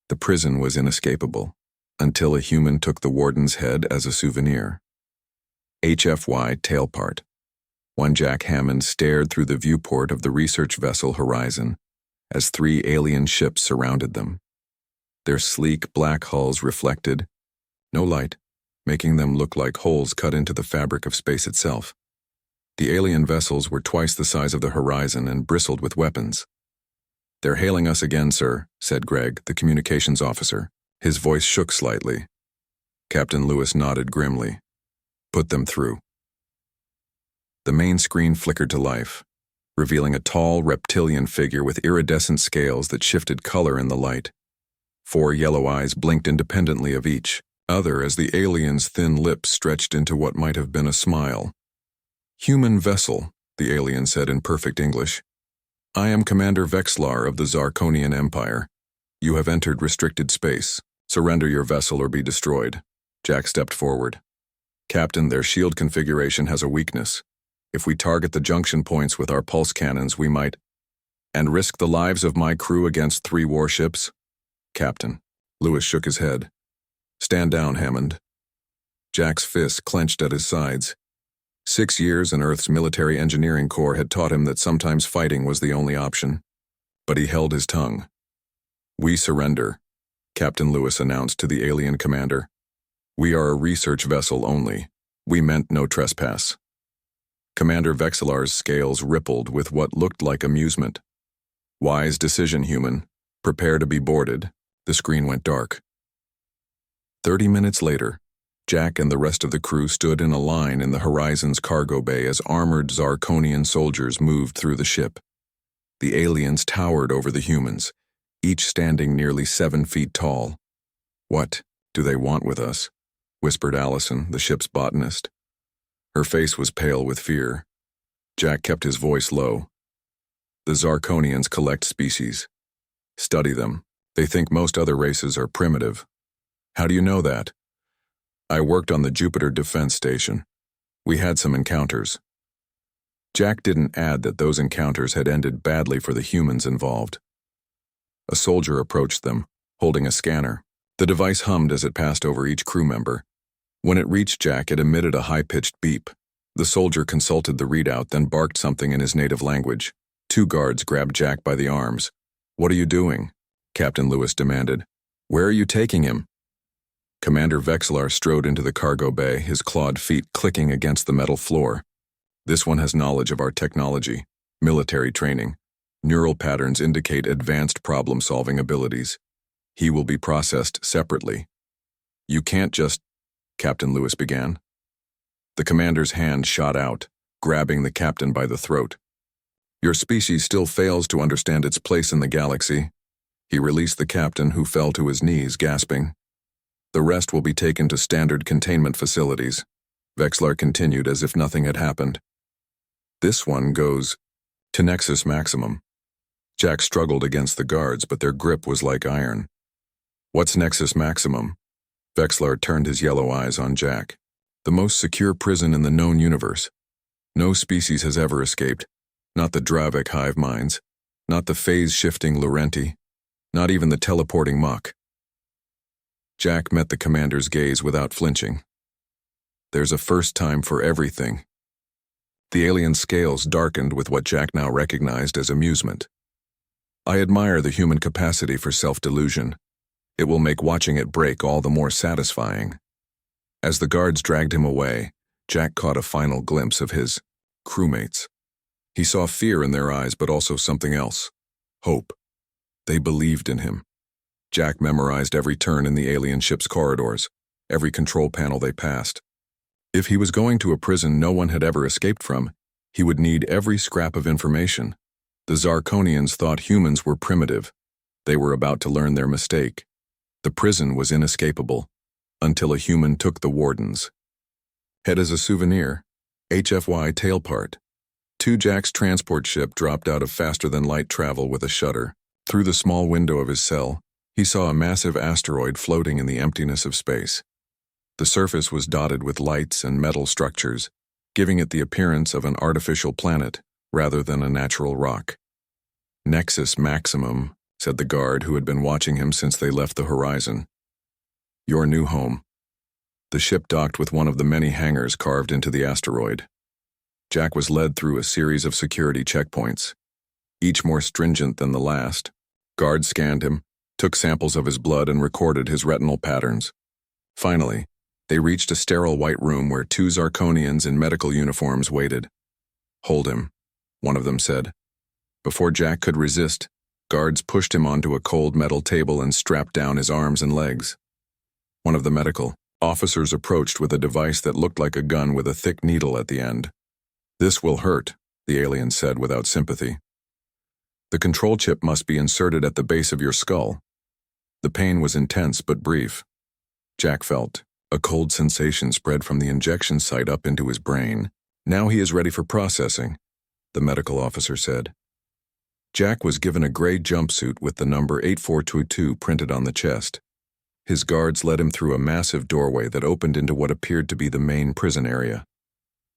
The prison was inescapable, until a human took the warden's head as a souvenir. HFY Tailpart. One Jack Hammond stared through the viewport of the research vessel Horizon as 3 alien ships surrounded them. Their sleek black hulls reflected no light, making them look like holes cut into the fabric of space itself. The alien vessels were twice the size of the Horizon and bristled with weapons. "They're hailing us again, sir," said Greg, the communications officer. His voice shook slightly. Captain Lewis nodded grimly. "Put them through." The main screen flickered to life, revealing a tall reptilian figure with iridescent scales that shifted color in the light. 4 yellow eyes blinked independently of each other as the alien's thin lips stretched into what might have been a smile. "Human vessel," the alien said in perfect English. "I am Commander Vexlar of the Zarkonian Empire. You have entered restricted space. Surrender your vessel or be destroyed." Jack stepped forward. "Captain, their shield configuration has a weakness. If we target the junction points with our pulse cannons, we might and risk the lives of my crew against 3 warships." "Captain." Lewis shook his head. "Stand down, Hammond." Jack's fists clenched at his sides. 6 years in Earth's military engineering corps had taught him that sometimes fighting was the only option. But he held his tongue. "We surrender," Captain Lewis announced to the alien commander. "We are a research vessel only. We meant no trespass." Commander Vexelar's scales rippled with what looked like amusement. "Wise decision, human. Prepare to be boarded." The screen went dark. 30 minutes later, Jack and the rest of the crew stood in a line in the Horizon's cargo bay as armored Zarkonian soldiers moved through the ship. The aliens towered over the humans, each standing nearly 7 feet tall. "What do they want with us?" whispered Allison, the ship's botanist. Her face was pale with fear. Jack kept his voice low. "The Zarkonians collect species. Study them. They think most other races are primitive." "How do you know that?" "I worked on the Jupiter Defense Station. We had some encounters." Jack didn't add that those encounters had ended badly for the humans involved. A soldier approached them, holding a scanner. The device hummed as it passed over each crew member. When it reached Jack, it emitted a high-pitched beep. The soldier consulted the readout, then barked something in his native language. 2 guards grabbed Jack by the arms. "What are you doing?" Captain Lewis demanded. "Where are you taking him?" Commander Vexlar strode into the cargo bay, his clawed feet clicking against the metal floor. "This one has knowledge of our technology, military training. Neural patterns indicate advanced problem-solving abilities. He will be processed separately." "You can't just—" Captain Lewis began. The commander's hand shot out, grabbing the captain by the throat. "Your species still fails to understand its place in the galaxy." He released the captain, who fell to his knees, gasping. "The rest will be taken to standard containment facilities." Vexlar continued as if nothing had happened. "This one goes to Nexus Maximum." Jack struggled against the guards, but their grip was like iron. "What's Nexus Maximum?" Vexlar turned his yellow eyes on Jack. "The most secure prison in the known universe. No species has ever escaped. Not the Dravik hive minds. Not the phase-shifting Laurenti. Not even the teleporting Mach." Jack met the commander's gaze without flinching. "There's a first time for everything." The alien's scales darkened with what Jack now recognized as amusement. "I admire the human capacity for self-delusion. It will make watching it break all the more satisfying." As the guards dragged him away, Jack caught a final glimpse of his crewmates. He saw fear in their eyes, but also something else. Hope. They believed in him. Jack memorized every turn in the alien ship's corridors, every control panel they passed. If he was going to a prison no one had ever escaped from, he would need every scrap of information. The Zarkonians thought humans were primitive. They were about to learn their mistake. The prison was inescapable, until a human took the Warden's head as a souvenir. HFY Tailpart. 2 Jack's transport ship dropped out of faster-than-light travel with a shudder. Through the small window of his cell, he saw a massive asteroid floating in the emptiness of space. The surface was dotted with lights and metal structures, giving it the appearance of an artificial planet rather than a natural rock. Nexus Maximum said the guard who had been watching him since they left the horizon. Your new home. The ship docked with one of the many hangars carved into the asteroid. Jack was led through a series of security checkpoints, each more stringent than the last. Guards scanned him, took samples of his blood, and recorded his retinal patterns. Finally, they reached a sterile white room where two Zarkonians in medical uniforms waited. Hold him, one of them said. Before Jack could resist, guards pushed him onto a cold metal table and strapped down his arms and legs. One of the medical officers approached with a device that looked like a gun with a thick needle at the end. This will hurt, the alien said without sympathy. The control chip must be inserted at the base of your skull. The pain was intense but brief. Jack felt a cold sensation spread from the injection site up into his brain. Now he is ready for processing, the medical officer said. Jack was given a gray jumpsuit with the number 8422 printed on the chest. His guards led him through a massive doorway that opened into what appeared to be the main prison area.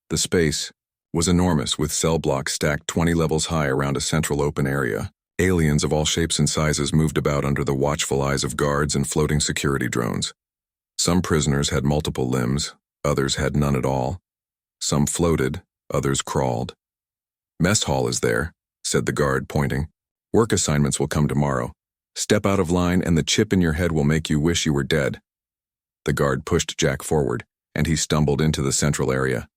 The space was enormous, with cell blocks stacked 20 levels high around a central open area. Aliens of all shapes and sizes moved about under the watchful eyes of guards and floating security drones. Some prisoners had multiple limbs, others had none at all. Some floated, others crawled. Mess hall is there, said the guard, pointing. Work assignments will come tomorrow. Step out of line and the chip in your head will make you wish you were dead. The guard pushed Jack forward, and he stumbled into the central area.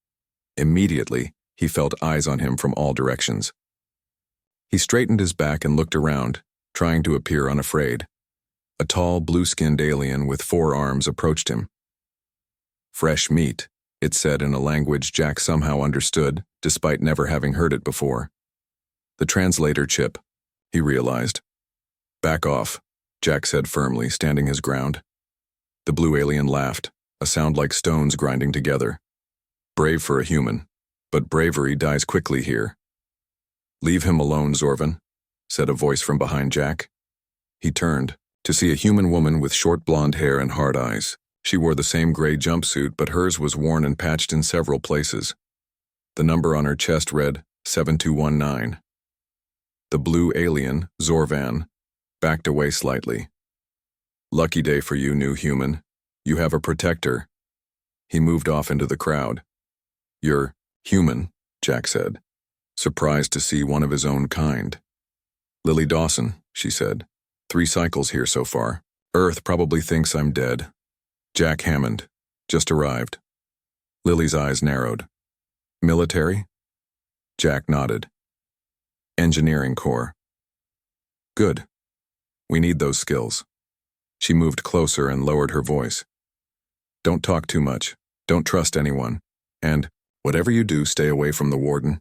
Immediately, he felt eyes on him from all directions. He straightened his back and looked around, trying to appear unafraid. A tall, blue-skinned alien with 4 arms approached him. Fresh meat, it said in a language Jack somehow understood, despite never having heard it before. The translator chip, he realized. Back off, Jack said firmly, standing his ground. The blue alien laughed, a sound like stones grinding together. Brave for a human, but bravery dies quickly here. Leave him alone, Zorvan, said a voice from behind Jack. He turned to see a human woman with short blonde hair and hard eyes. She wore the same gray jumpsuit, but hers was worn and patched in several places. The number on her chest read 7219. The blue alien, Zorvan, backed away slightly. Lucky day for you, new human. You have a protector. He moved off into the crowd. You're human, Jack said, surprised to see one of his own kind. Lily Dawson, she said. 3 cycles here so far. Earth probably thinks I'm dead. Jack Hammond, just arrived. Lily's eyes narrowed. Military? Jack nodded. Engineering Corps. Good. We need those skills. She moved closer and lowered her voice. Don't talk too much. Don't trust anyone. And, whatever you do, stay away from the Warden.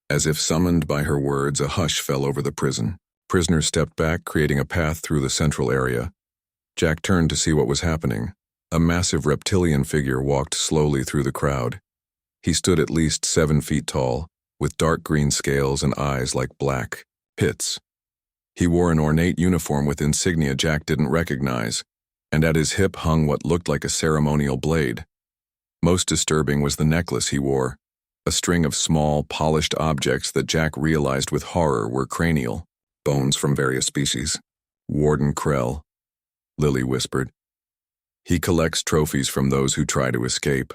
As if summoned by her words, a hush fell over the prison. Prisoners stepped back, creating a path through the central area. Jack turned to see what was happening. A massive reptilian figure walked slowly through the crowd. He stood at least 7 feet tall, with dark green scales and eyes like black pits. He wore an ornate uniform with insignia Jack didn't recognize, and at his hip hung what looked like a ceremonial blade. Most disturbing was the necklace he wore, a string of small, polished objects that Jack realized with horror were cranial, bones from various species. Warden Krell, Lily whispered. He collects trophies from those who try to escape.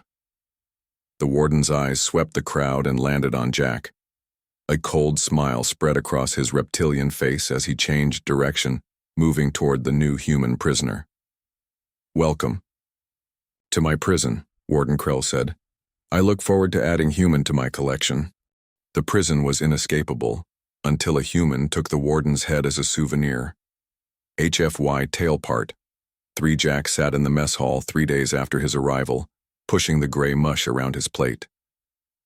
The warden's eyes swept the crowd and landed on Jack. A cold smile spread across his reptilian face as he changed direction, moving toward the new human prisoner. Welcome. To my prison, Warden Krell said. I look forward to adding human to my collection. The prison was inescapable, until a human took the warden's head as a souvenir. HFY tail part. 3 Jack sat in the mess hall 3 days after his arrival, pushing the gray mush around his plate.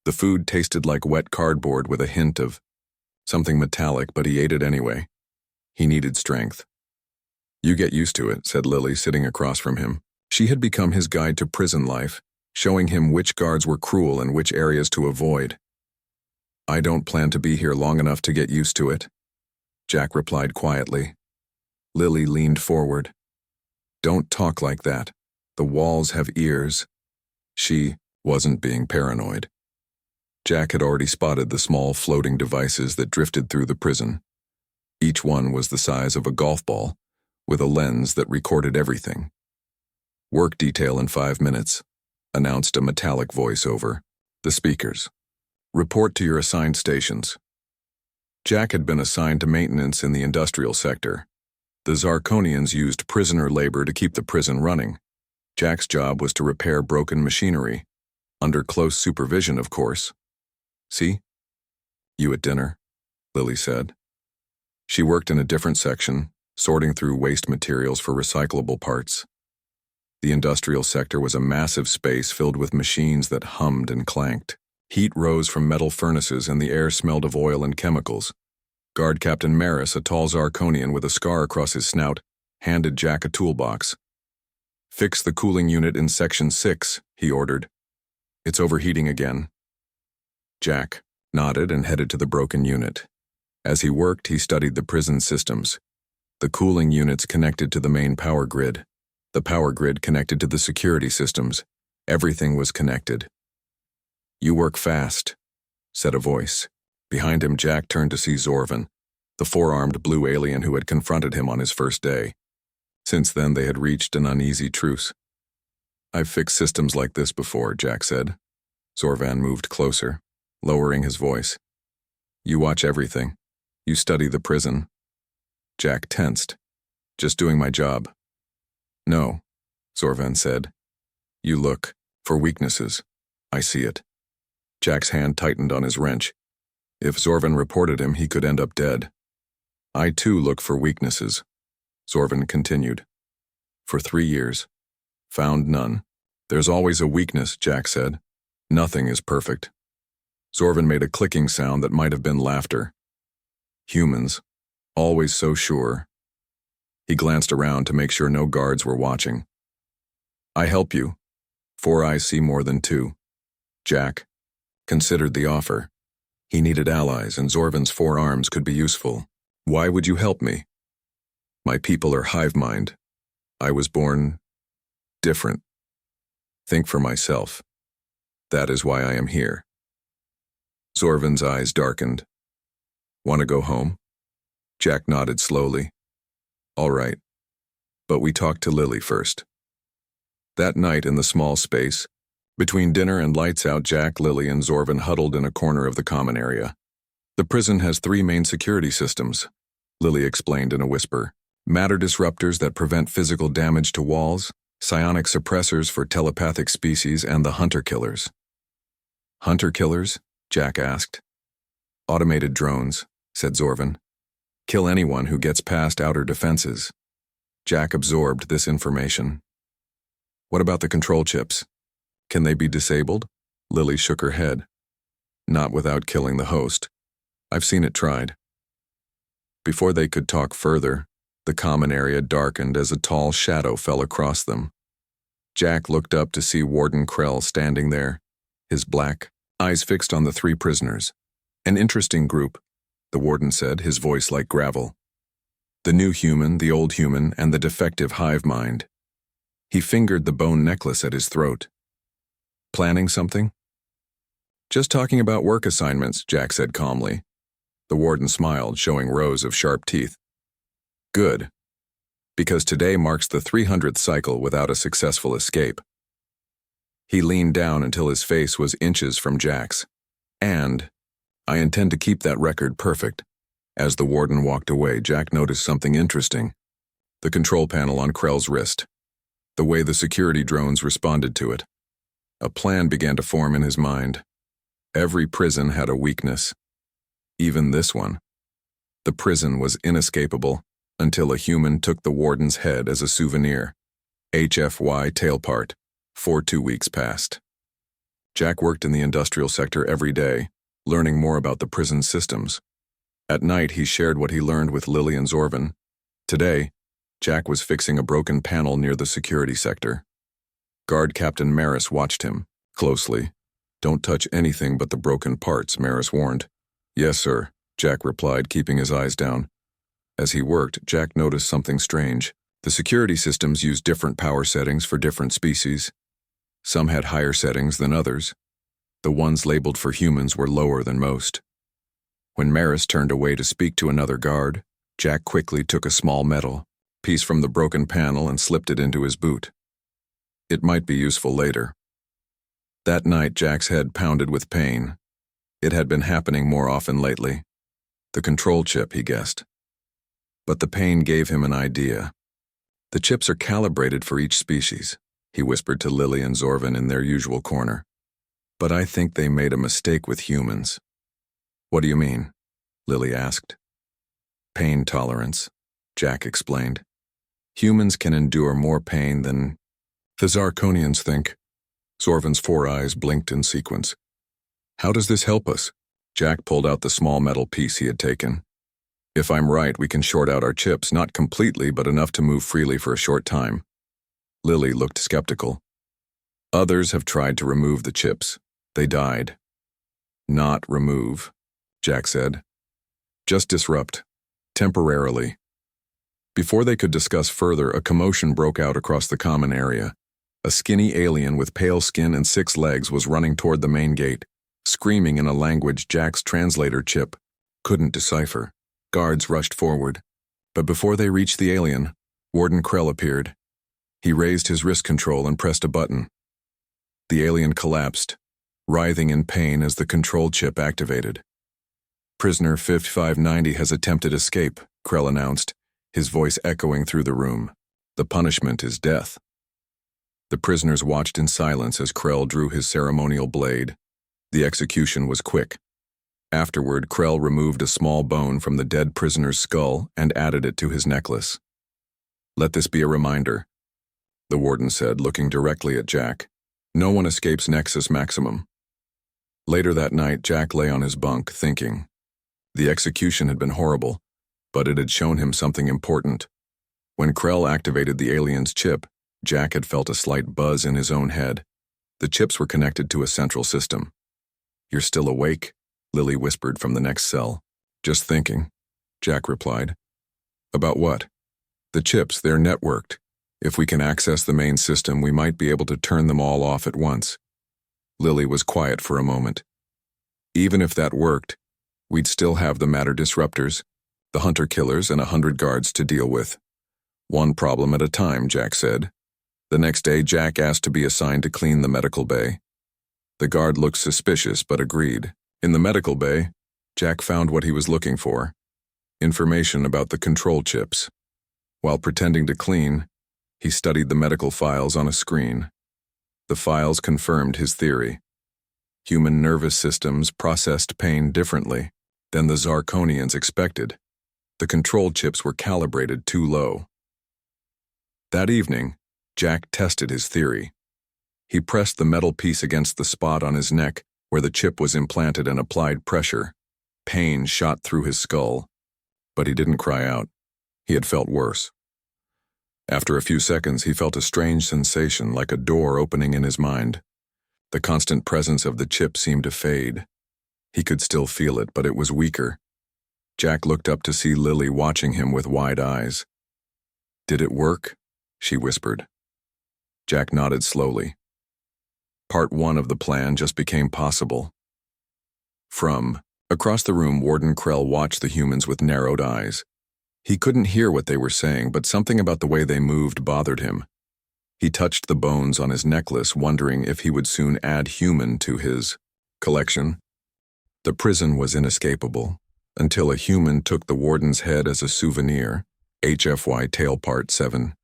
The food tasted like wet cardboard with a hint of something metallic, but he ate it anyway. He needed strength. You get used to it, said Lily, sitting across from him. She had become his guide to prison life, showing him which guards were cruel and which areas to avoid. I don't plan to be here long enough to get used to it, Jack replied quietly. Lily leaned forward. Don't talk like that. The walls have ears. She wasn't being paranoid. Jack had already spotted the small floating devices that drifted through the prison. Each one was the size of a golf ball, with a lens that recorded everything. "Work detail in 5 minutes," announced a metallic voice over the speakers. "Report to your assigned stations." Jack had been assigned to maintenance in the industrial sector. The Zarkonians used prisoner labor to keep the prison running. Jack's job was to repair broken machinery, under close supervision, of course. "See? You at dinner," Lily said. She worked in a different section, sorting through waste materials for recyclable parts. The industrial sector was a massive space filled with machines that hummed and clanked. Heat rose from metal furnaces and the air smelled of oil and chemicals. Guard Captain Maris, a tall Zarkonian with a scar across his snout, handed Jack a toolbox. "Fix the cooling unit in Section 6, he ordered. "It's overheating again." Jack nodded and headed to the broken unit. As he worked, he studied the prison systems. The cooling units connected to the main power grid. The power grid connected to the security systems. Everything was connected. "You work fast," said a voice. Behind him, Jack turned to see Zorvan, the four-armed blue alien who had confronted him on his first day. Since then, they had reached an uneasy truce. "I've fixed systems like this before," Jack said. Zorvan moved closer, lowering his voice. "You watch everything. You study the prison." Jack tensed. "Just doing my job." "No," Zorvan said. "You look for weaknesses. I see it." Jack's hand tightened on his wrench. If Zorvan reported him, he could end up dead. "I too look for weaknesses," Zorvan continued. "For 3 years. Found none." "There's always a weakness," Jack said. "Nothing is perfect." Zorvan made a clicking sound that might have been laughter. "Humans, always so sure." He glanced around to make sure no guards were watching. "I help you. 4 eyes see more than 2. Jack considered the offer. He needed allies, and Zorvan's 4 arms could be useful. "Why would you help me?" "My people are hive mind. I was born different. Think for myself. That is why I am here." Zorvan's eyes darkened. "Want to go home?" Jack nodded slowly. "All right. But we talked to Lily first." That night in the small space, between dinner and lights out, Jack, Lily, and Zorvan huddled in a corner of the common area. "The prison has 3 main security systems," Lily explained in a whisper. "Matter disruptors that prevent physical damage to walls, psionic suppressors for telepathic species, and the hunter-killers." "Hunter-killers?" Jack asked. "Automated drones," said Zorvan. "Kill anyone who gets past outer defenses." Jack absorbed this information. "What about the control chips? Can they be disabled?" Lily shook her head. "Not without killing the host. I've seen it tried." Before they could talk further, the common area darkened as a tall shadow fell across them. Jack looked up to see Warden Krell standing there, his black eyes fixed on the 3 prisoners. "An interesting group," the warden said, his voice like gravel. "The new human, the old human, and the defective hive mind." He fingered the bone necklace at his throat. "Planning something?" "Just talking about work assignments," Jack said calmly. The warden smiled, showing rows of sharp teeth. "Good. Because today marks the 300th cycle without a successful escape." He leaned down until his face was inches from Jack's. "And I intend to keep that record perfect." As the warden walked away, Jack noticed something interesting. The control panel on Krell's wrist. The way the security drones responded to it. A plan began to form in his mind. Every prison had a weakness. Even this one. The prison was inescapable until a human took the warden's head as a souvenir. HFY tailpart. 2 weeks passed. Jack worked in the industrial sector every day, learning more about the prison systems. At night, he shared what he learned with Lily and Zorvan. Today, Jack was fixing a broken panel near the security sector. Guard Captain Maris watched him closely. "Don't touch anything but the broken parts," Maris warned. "Yes, sir," Jack replied, keeping his eyes down. As he worked, Jack noticed something strange. The security systems used different power settings for different species. Some had higher settings than others. The ones labeled for humans were lower than most. When Maris turned away to speak to another guard, Jack quickly took a small metal piece from the broken panel and slipped it into his boot. It might be useful later. That night, Jack's head pounded with pain. It had been happening more often lately. The control chip, he guessed. But the pain gave him an idea. The chips are calibrated for each species, he whispered to Lily and Zorvin in their usual corner. But I think they made a mistake with humans. What do you mean? Lily asked. Pain tolerance, Jack explained. Humans can endure more pain than the Zarkonians think. Zorvin's 4 eyes blinked in sequence. How does this help us? Jack pulled out the small metal piece he had taken. If I'm right, we can short out our chips, not completely, but enough to move freely for a short time. Lily looked skeptical. Others have tried to remove the chips. They died. Not remove, Jack said. Just disrupt. Temporarily. Before they could discuss further, a commotion broke out across the common area. A skinny alien with pale skin and 6 legs was running toward the main gate, screaming in a language Jack's translator chip couldn't decipher. Guards rushed forward. But before they reached the alien, Warden Krell appeared. He raised his wrist control and pressed a button. The alien collapsed, writhing in pain as the control chip activated. Prisoner 5590 has attempted escape, Krell announced, his voice echoing through the room. The punishment is death. The prisoners watched in silence as Krell drew his ceremonial blade. The execution was quick. Afterward, Krell removed a small bone from the dead prisoner's skull and added it to his necklace. Let this be a reminder, the warden said, looking directly at Jack. No one escapes Nexus Maximum. Later that night, Jack lay on his bunk, thinking. The execution had been horrible, but it had shown him something important. When Krell activated the alien's chip, Jack had felt a slight buzz in his own head. The chips were connected to a central system. You're still awake? Lily whispered from the next cell. Just thinking, Jack replied. About what? The chips, they're networked. If we can access the main system, we might be able to turn them all off at once. Lily was quiet for a moment. Even if that worked, we'd still have the matter disruptors, the hunter-killers, and 100 guards to deal with. One problem at a time, Jack said. The next day, Jack asked to be assigned to clean the medical bay. The guard looked suspicious, but agreed. In the medical bay, Jack found what he was looking for. Information about the control chips. While pretending to clean, he studied the medical files on a screen. The files confirmed his theory. Human nervous systems processed pain differently than the Zarkonians expected. The control chips were calibrated too low. That evening, Jack tested his theory. He pressed the metal piece against the spot on his neck where the chip was implanted and applied pressure. Pain shot through his skull, but he didn't cry out. He had felt worse. After a few seconds, he felt a strange sensation like a door opening in his mind. The constant presence of the chip seemed to fade. He could still feel it, but it was weaker. Jack looked up to see Lily watching him with wide eyes. Did it work? She whispered. Jack nodded slowly. Part 1 of the plan just became possible. From across the room, Warden Krell watched the humans with narrowed eyes. He couldn't hear what they were saying, but something about the way they moved bothered him. He touched the bones on his necklace, wondering if he would soon add human to his collection. The prison was inescapable, until a human took the warden's head as a souvenir, HFY Tail Part 7.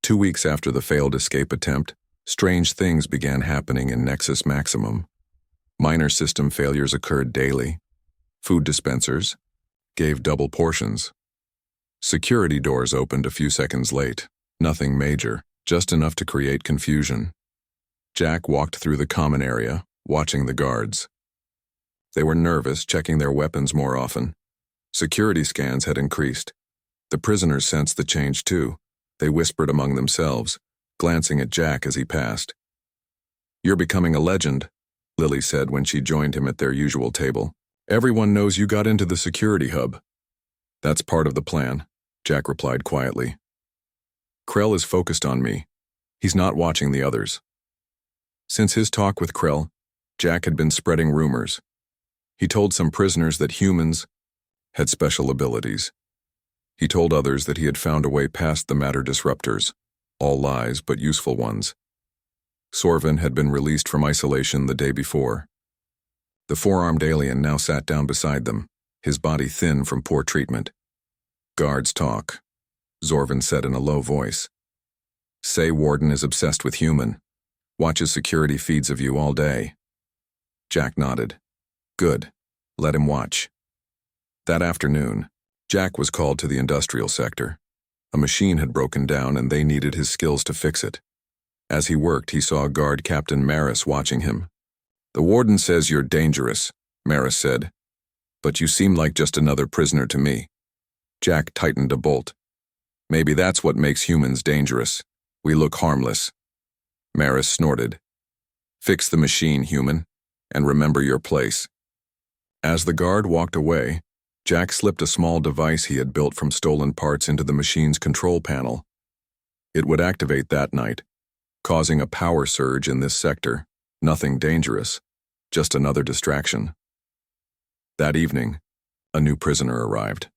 2 weeks after the failed escape attempt, strange things began happening in Nexus Maximum. Minor system failures occurred daily. Food dispensers gave double portions. Security doors opened a few seconds late. Nothing major, just enough to create confusion. Jack walked through the common area, watching the guards. They were nervous, checking their weapons more often. Security scans had increased. The prisoners sensed the change too. They whispered among themselves, glancing at Jack as he passed. "You're becoming a legend," Lily said when she joined him at their usual table. "Everyone knows you got into the security hub." "That's part of the plan," Jack replied quietly. "Krell is focused on me. He's not watching the others." Since his talk with Krell, Jack had been spreading rumors. He told some prisoners that humans had special abilities. He told others that he had found a way past the matter disruptors, all lies but useful ones. Sorvin had been released from isolation the day before. The four-armed alien now sat down beside them, his body thin from poor treatment. "Guards talk," Sorvin said in a low voice. "Say Warden is obsessed with human. Watches security feeds of you all day." Jack nodded. "Good. Let him watch." That afternoon, Jack was called to the industrial sector. A machine had broken down and they needed his skills to fix it. As he worked, he saw guard Captain Maris watching him. "The Warden says you're dangerous," Maris said. "But you seem like just another prisoner to me." Jack tightened a bolt. "Maybe that's what makes humans dangerous. We look harmless." Maris snorted. "Fix the machine, human, and remember your place." As the guard walked away, Jack slipped a small device he had built from stolen parts into the machine's control panel. It would activate that night, causing a power surge in this sector. Nothing dangerous, just another distraction. That evening, a new prisoner arrived.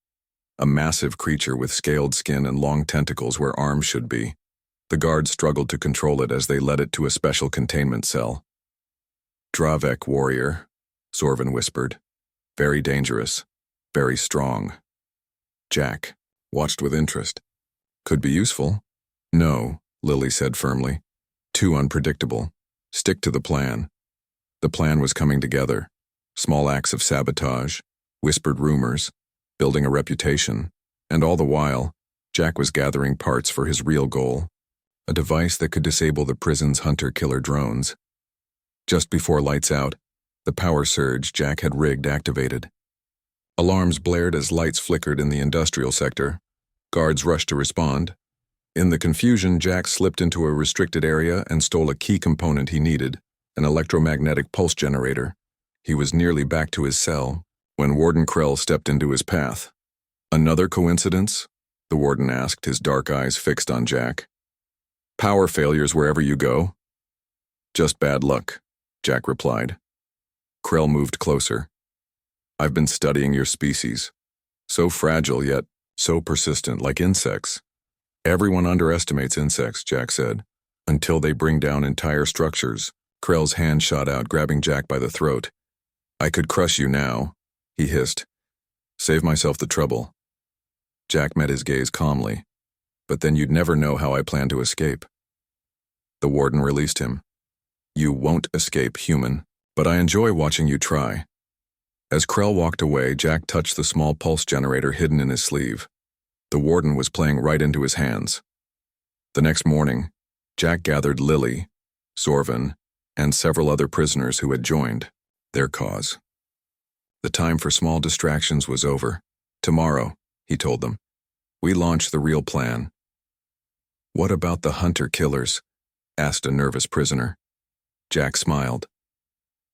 A massive creature with scaled skin and long tentacles where arms should be. The guards struggled to control it as they led it to a special containment cell. "Dravek warrior," Sorvin whispered. "Very dangerous. Very strong." Jack watched with interest. "Could be useful." "No," Lily said firmly. "Too unpredictable. Stick to the plan." The plan was coming together. Small acts of sabotage, whispered rumors, building a reputation, and all the while, Jack was gathering parts for his real goal, a device that could disable the prison's hunter-killer drones. Just before lights out, the power surge Jack had rigged activated. Alarms blared as lights flickered in the industrial sector. Guards rushed to respond. In the confusion, Jack slipped into a restricted area and stole a key component he needed, an electromagnetic pulse generator. He was nearly back to his cell when Warden Krell stepped into his path. "Another coincidence?" the Warden asked, his dark eyes fixed on Jack. "Power failures wherever you go?" "Just bad luck," Jack replied. Krell moved closer. "I've been studying your species. So fragile yet so persistent, like insects." "Everyone underestimates insects," Jack said, "until they bring down entire structures." Krell's hand shot out, grabbing Jack by the throat. "I could crush you now," he hissed. "Save myself the trouble." Jack met his gaze calmly. "But then you'd never know how I plan to escape." The Warden released him. "You won't escape, human, but I enjoy watching you try." As Krell walked away, Jack touched the small pulse generator hidden in his sleeve. The Warden was playing right into his hands. The next morning, Jack gathered Lily, Sorvin, and several other prisoners who had joined their cause. The time for small distractions was over. "Tomorrow," he told them, "we launch the real plan." "What about the hunter-killers?" asked a nervous prisoner. Jack smiled.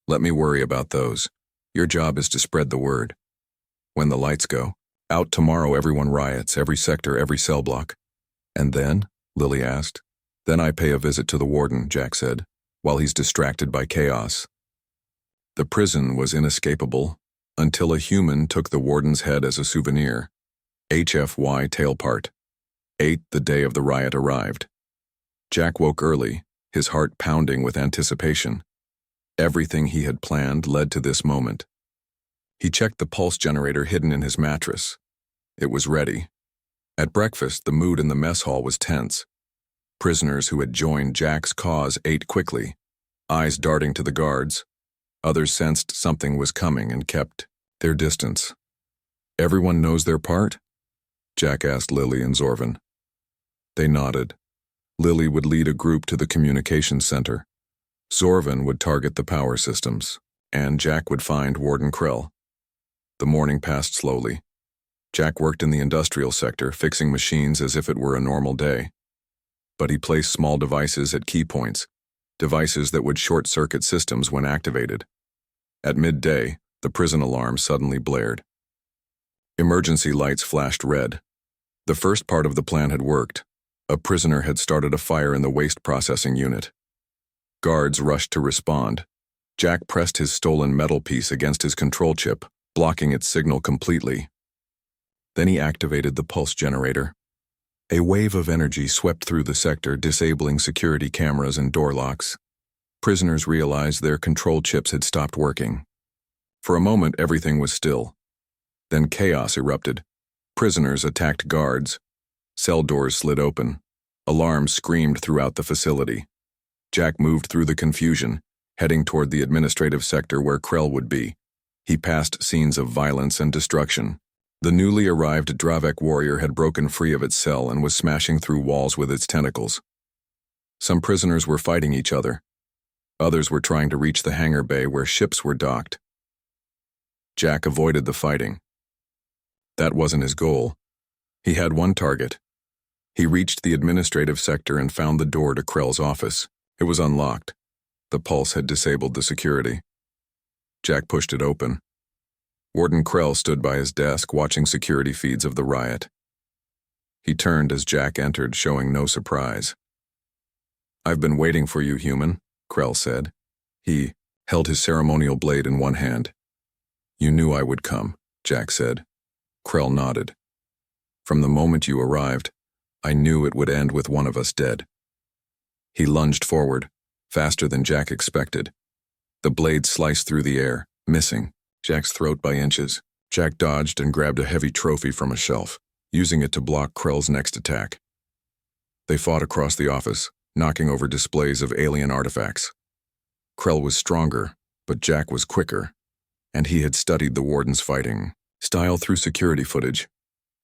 "Let me worry about those. Your job is to spread the word. When the lights go out tomorrow, everyone riots, every sector, every cell block." "And then?" Lily asked. "Then I pay a visit to the Warden," Jack said, "while he's distracted by chaos." The prison was inescapable until a human took the Warden's head as a souvenir. HFY tail part. 8, the day of the riot arrived. Jack woke early, his heart pounding with anticipation. Everything he had planned led to this moment. He checked the pulse generator hidden in his mattress. It was ready. At breakfast, the mood in the mess hall was tense. Prisoners who had joined Jack's cause ate quickly, eyes darting to the guards. Others sensed something was coming and kept their distance. "Everyone knows their part?" Jack asked Lily and Sorvin. They nodded. Lily would lead a group to the communications center. Sorvin would target the power systems, and Jack would find Warden Krell. The morning passed slowly. Jack worked in the industrial sector, fixing machines as if it were a normal day. But he placed small devices at key points, devices that would short-circuit systems when activated. At midday, the prison alarm suddenly blared. Emergency lights flashed red. The first part of the plan had worked. A prisoner had started a fire in the waste processing unit. Guards rushed to respond. Jack pressed his stolen metal piece against his control chip, blocking its signal completely. Then he activated the pulse generator. A wave of energy swept through the sector, disabling security cameras and door locks. Prisoners realized their control chips had stopped working. For a moment, everything was still. Then chaos erupted. Prisoners attacked guards. Cell doors slid open. Alarms screamed throughout the facility. Jack moved through the confusion, heading toward the administrative sector where Krell would be. He passed scenes of violence and destruction. The newly arrived Dravek warrior had broken free of its cell and was smashing through walls with its tentacles. Some prisoners were fighting each other. Others were trying to reach the hangar bay where ships were docked. Jack avoided the fighting. That wasn't his goal. He had one target. He reached the administrative sector and found the door to Krell's office. It was unlocked. The pulse had disabled the security. Jack pushed it open. Warden Krell stood by his desk, watching security feeds of the riot. He turned as Jack entered, showing no surprise. "I've been waiting for you, human," Krell said. He held his ceremonial blade in one hand. "You knew I would come," Jack said. Krell nodded. "From the moment you arrived, I knew it would end with one of us dead." He lunged forward, faster than Jack expected. The blade sliced through the air, missing Jack's throat by inches. Jack dodged and grabbed a heavy trophy from a shelf, using it to block Krell's next attack. They fought across the office, knocking over displays of alien artifacts. Krell was stronger, but Jack was quicker, and he had studied the Warden's fighting style through security footage.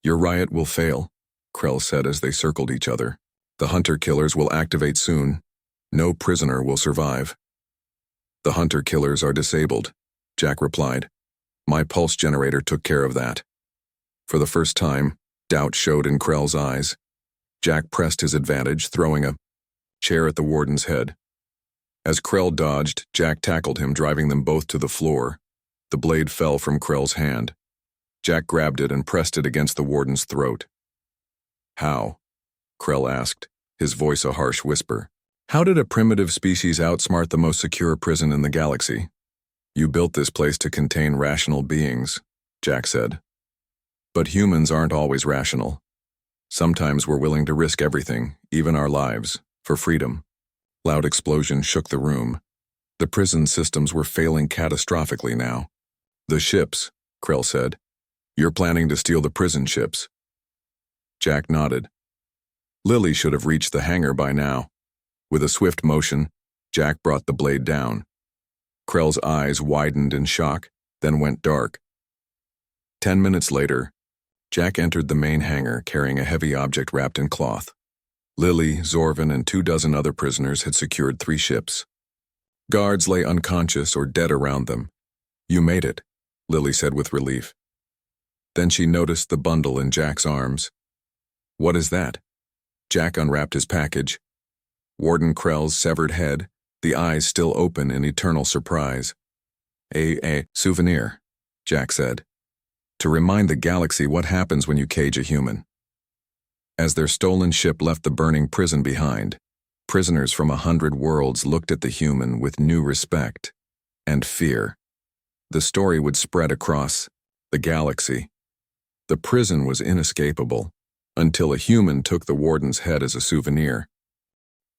"Your riot will fail," Krell said as they circled each other. "The hunter-killers will activate soon. No prisoner will survive." "The hunter-killers are disabled," Jack replied. "My pulse generator took care of that." For the first time, doubt showed in Krell's eyes. Jack pressed his advantage, throwing a chair at the Warden's head. As Krell dodged, Jack tackled him, driving them both to the floor. The blade fell from Krell's hand. Jack grabbed it and pressed it against the Warden's throat. "How?" Krell asked, his voice a harsh whisper. "How did a primitive species outsmart the most secure prison in the galaxy?" "You built this place to contain rational beings," Jack said. "But humans aren't always rational. Sometimes we're willing to risk everything, even our lives, for freedom." Loud explosions shook the room. The prison systems were failing catastrophically now. "The ships," Krell said. "You're planning to steal the prison ships." Jack nodded. Lily should have reached the hangar by now. With a swift motion, Jack brought the blade down. Krell's eyes widened in shock, then went dark. 10 minutes later, Jack entered the main hangar carrying a heavy object wrapped in cloth. Lily, Zorvin, and 24 other prisoners had secured 3 ships. Guards lay unconscious or dead around them. "You made it," Lily said with relief. Then she noticed the bundle in Jack's arms. "What is that?" Jack unwrapped his package. Warden Krell's severed head, the eyes still open in eternal surprise. A souvenir," Jack said, "to remind the galaxy what happens when you cage a human." As their stolen ship left the burning prison behind, prisoners from 100 worlds looked at the human with new respect and fear. The story would spread across the galaxy. The prison was inescapable until a human took the Warden's head as a souvenir.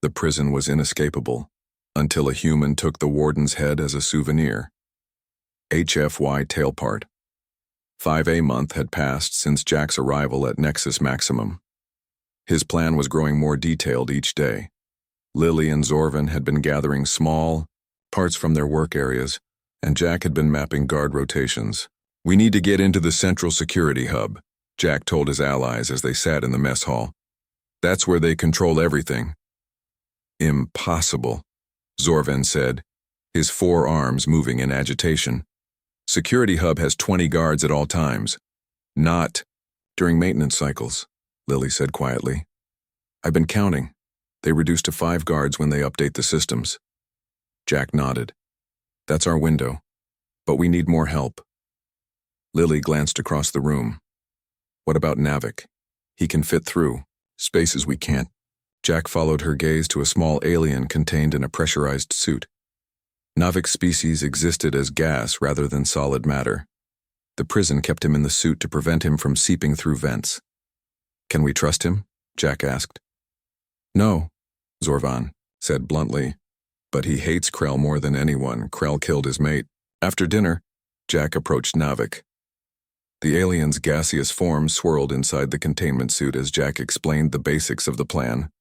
The prison was inescapable until a human took the Warden's head as a souvenir. HFY Tailpart. 5A month had passed since Jack's arrival at Nexus Maximum. His plan was growing more detailed each day. Lily and Zorvin had been gathering small parts from their work areas, and Jack had been mapping guard rotations. "We need to get into the central security hub," Jack told his allies as they sat in the mess hall. "That's where they control everything." "Impossible," Zorvin said, his 4 arms moving in agitation. "Security hub has 20 guards at all times." "Not during maintenance cycles," Lily said quietly. "I've been counting. They reduce to 5 guards when they update the systems." Jack nodded. "That's our window, but we need more help." Lily glanced across the room. "What about Navik? He can fit through spaces we can't." Jack followed her gaze to a small alien contained in a pressurized suit. Navik's species existed as gas rather than solid matter. The prison kept him in the suit to prevent him from seeping through vents. "Can we trust him?" Jack asked. "No," Zorvan said bluntly. "But he hates Krell more than anyone. Krell killed his mate." After dinner, Jack approached Navik. The alien's gaseous form swirled inside the containment suit as Jack explained the basics of the plan.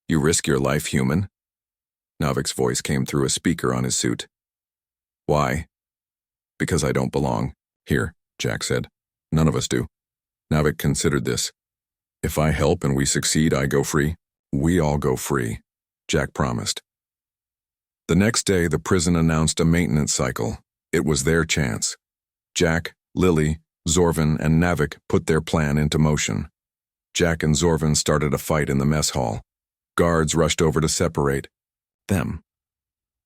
"You risk your life, human?" Navik's voice came through a speaker on his suit. "Why?" "Because I don't belong here," Jack said. "None of us do." Navik considered this. "If I help and we succeed, I go free." "We all go free," Jack promised. The next day, the prison announced a maintenance cycle. It was their chance. Jack, Lily, Zorvan, and Navik put their plan into motion. Jack and Zorvan started a fight in the mess hall. Guards rushed over to separate them.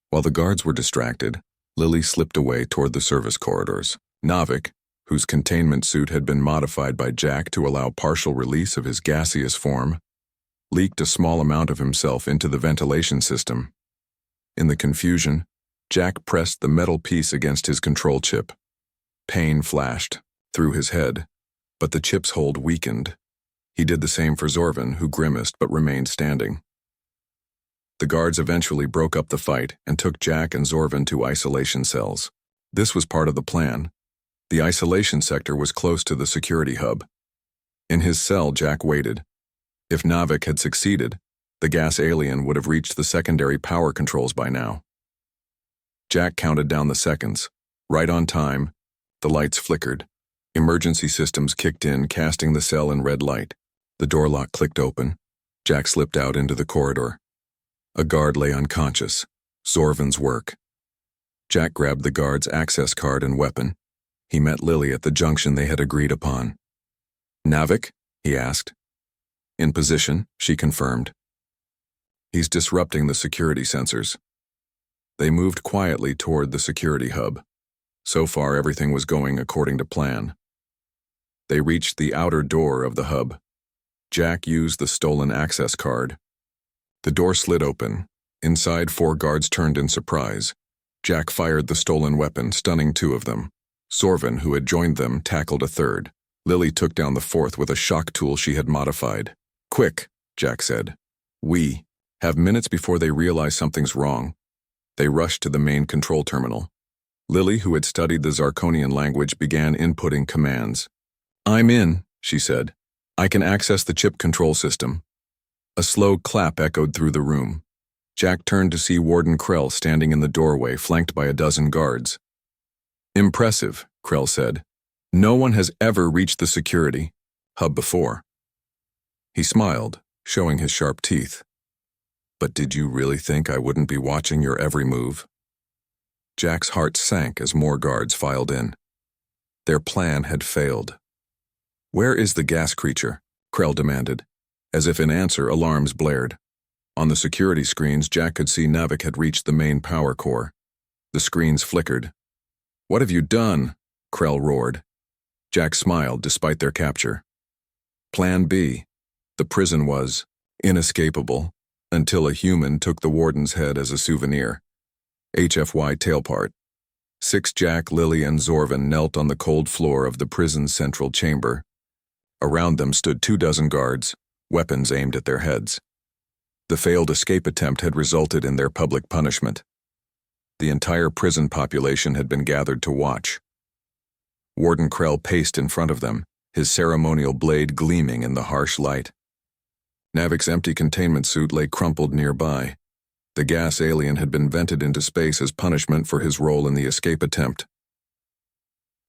While the guards were distracted, Lily slipped away toward the service corridors. Navik, whose containment suit had been modified by Jack to allow partial release of his gaseous form, leaked a small amount of himself into the ventilation system. In the confusion, Jack pressed the metal piece against his control chip. Pain flashed through his head, but the chip's hold weakened. He did the same for Zorvan, who grimaced but remained standing. The guards eventually broke up the fight and took Jack and Zorvan to isolation cells. This was part of the plan. The isolation sector was close to the security hub. In his cell, Jack waited. If Navik had succeeded, the gas alien would have reached the secondary power controls by now. Jack counted down the seconds. Right on time, the lights flickered. Emergency systems kicked in, casting the cell in red light. The door lock clicked open. Jack slipped out into the corridor. A guard lay unconscious. Zorvan's work. Jack grabbed the guard's access card and weapon. He met Lily at the junction they had agreed upon. "Navik?" he asked. "In position," she confirmed. "He's disrupting the security sensors." They moved quietly toward the security hub. So far, everything was going according to plan. They reached the outer door of the hub. Jack used the stolen access card. The door slid open. Inside, 4 guards turned in surprise. Jack fired the stolen weapon, stunning 2 of them. Zorvan, who had joined them, tackled a 3rd. Lily took down the 4th with a shock tool she had modified. "Quick," Jack said. "We have minutes before they realize something's wrong." They rushed to the main control terminal. Lily, who had studied the Zarkonian language, began inputting commands. "I'm in," she said. "I can access the chip control system." A slow clap echoed through the room. Jack turned to see Warden Krell standing in the doorway, flanked by a dozen guards. "Impressive," Krell said. "No one has ever reached the security hub before." He smiled, showing his sharp teeth. "But did you really think I wouldn't be watching your every move?" Jack's heart sank as more guards filed in. Their plan had failed. "Where is the gas creature?" Krell demanded. As if in answer, alarms blared. On the security screens, Jack could see Navik had reached the main power core. The screens flickered. "What have you done?" Krell roared. Jack smiled despite their capture. Plan B. The prison was inescapable until a human took the warden's head as a souvenir. HFY tailpart. 6 Jack, Lily, and Zorvan knelt on the cold floor of the prison's central chamber. Around them stood 24 guards, weapons aimed at their heads. The failed escape attempt had resulted in their public punishment. The entire prison population had been gathered to watch. Warden Krell paced in front of them, his ceremonial blade gleaming in the harsh light. Navik's empty containment suit lay crumpled nearby. The gas alien had been vented into space as punishment for his role in the escape attempt.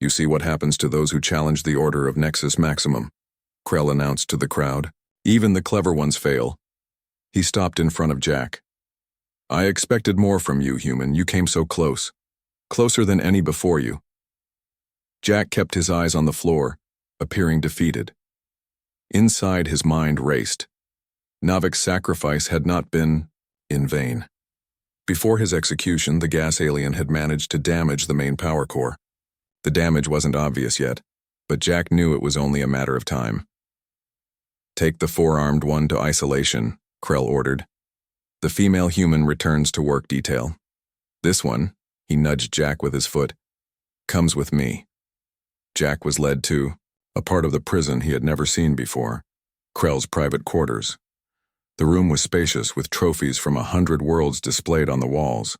"You see what happens to those who challenge the order of Nexus Maximum," Krell announced to the crowd. "Even the clever ones fail." He stopped in front of Jack. "I expected more from you, human. You came so close. Closer than any before you." Jack kept his eyes on the floor, appearing defeated. Inside, his mind raced. Navik's sacrifice had not been in vain. Before his execution, the gas alien had managed to damage the main power core. The damage wasn't obvious yet, but Jack knew it was only a matter of time. "Take the 4-armed one to isolation," Krell ordered. "The female human returns to work detail. This one," he nudged Jack with his foot, "comes with me." Jack was led to a part of the prison he had never seen before, Krell's private quarters. The room was spacious, with trophies from 100 worlds displayed on the walls.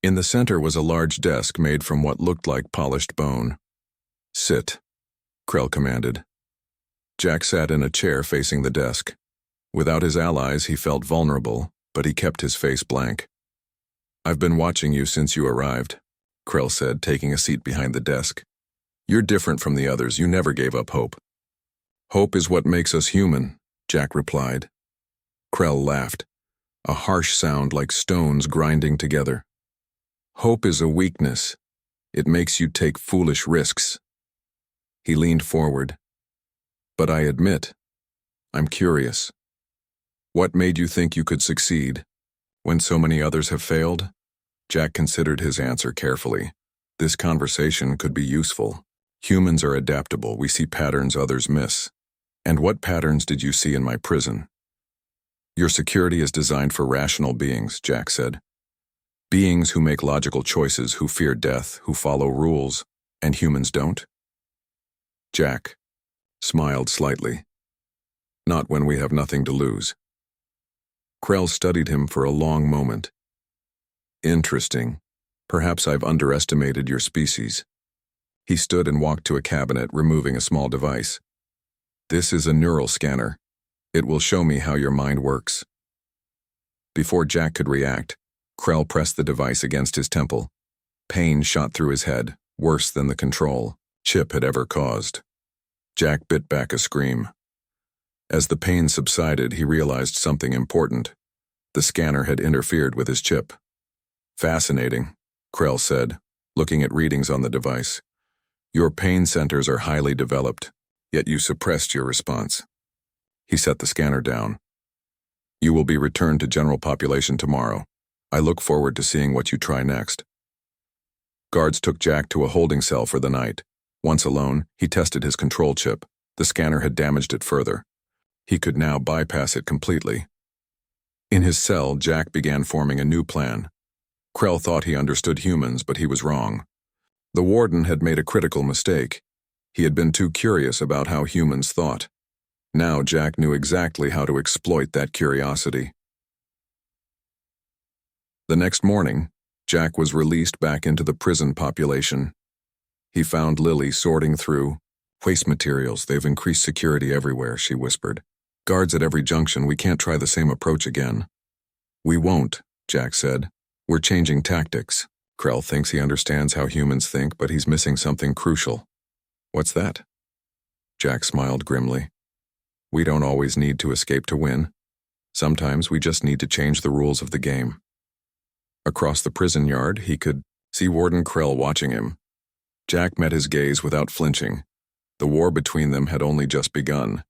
In the center was a large desk made from what looked like polished bone. "Sit," Krell commanded. Jack sat in a chair facing the desk. Without his allies, he felt vulnerable, but he kept his face blank. "I've been watching you since you arrived," Krell said, taking a seat behind the desk. "You're different from the others. You never gave up hope." "Hope is what makes us human," Jack replied. Krell laughed, a harsh sound like stones grinding together. "Hope is a weakness. It makes you take foolish risks." He leaned forward. "But I admit, I'm curious. What made you think you could succeed when so many others have failed?" Jack considered his answer carefully. This conversation could be useful. Humans are adaptable. We see patterns others miss. "And what patterns did you see in my prison?" "Your security is designed for rational beings," Jack said. "Beings who make logical choices, who fear death, who follow rules, and humans don't." Jack smiled slightly. "Not when we have nothing to lose." Krell studied him for a long moment. "Interesting. Perhaps I've underestimated your species." He stood and walked to a cabinet, removing a small device. "This is a neural scanner. It will show me how your mind works." Before Jack could react, Krell pressed the device against his temple. Pain shot through his head, worse than the control chip had ever caused. Jack bit back a scream. As the pain subsided, he realized something important. The scanner had interfered with his chip. "Fascinating," Krell said, looking at readings on the device. "Your pain centers are highly developed, yet you suppressed your response." He set the scanner down. "You will be returned to general population tomorrow. I look forward to seeing what you try next." Guards took Jack to a holding cell for the night. Once alone, he tested his control chip. The scanner had damaged it further. He could now bypass it completely. In his cell, Jack began forming a new plan. Krell thought he understood humans, but he was wrong. The Warden had made a critical mistake. He had been too curious about how humans thought. Now Jack knew exactly how to exploit that curiosity. The next morning, Jack was released back into the prison population. He found Lily sorting through waste materials. "They've increased security everywhere," she whispered. "Guards at every junction. We can't try the same approach again." "We won't," Jack said. "We're changing tactics." Krell thinks he understands how humans think, but he's missing something crucial. "What's that?" Jack smiled grimly. "We don't always need to escape to win. Sometimes we just need to change the rules of the game." Across the prison yard, he could see Warden Krell watching him. Jack met his gaze without flinching. The war between them had only just begun.